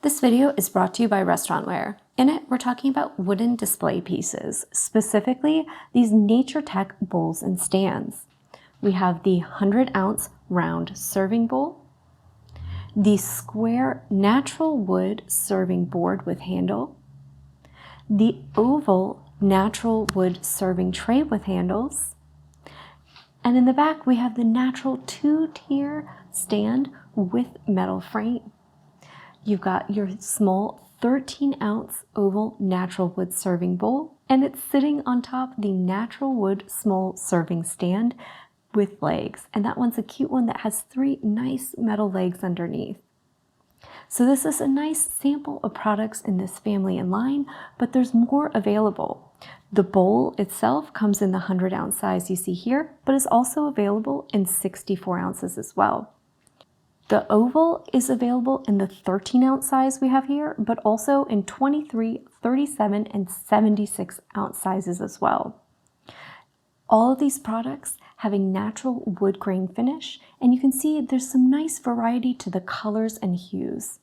This video is brought to you by Restaurantware. In it, we're talking about wooden display pieces, specifically these Nature Tech bowls and stands. We have the 100-ounce round serving bowl, the square natural wood serving board with handle, the oval natural wood serving tray with handles, and in the back we have the natural 2-tier stand with metal frame. You've got your small 13-ounce oval natural wood serving bowl, and it's sitting on top the natural wood small serving stand with legs. And that one's a cute one that has 3 nice metal legs underneath. So this is a nice sample of products in this family and line, but there's more available. The bowl itself comes in the 100-ounce size you see here, but is also available in 64 ounces as well. The oval is available in the 13-ounce size we have here, but also in 23, 37, and 76-ounce sizes as well. All of these products have a natural wood grain finish, and you can see there's some nice variety to the colors and hues.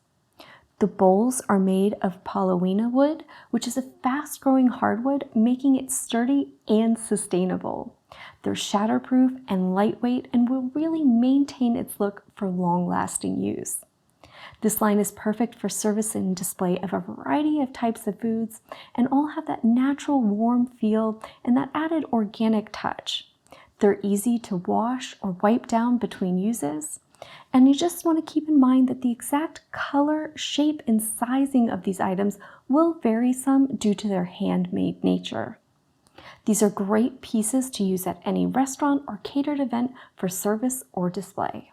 The bowls are made of paulownia wood, which is a fast-growing hardwood, making it sturdy and sustainable. They're shatterproof and lightweight and will really maintain its look for long-lasting use. This line is perfect for service and display of a variety of types of foods, and all have that natural warm feel and that added organic touch. They're easy to wash or wipe down between uses, and you just want to keep in mind that the exact color, shape, and sizing of these items will vary some due to their handmade nature. These are great pieces to use at any restaurant or catered event for service or display.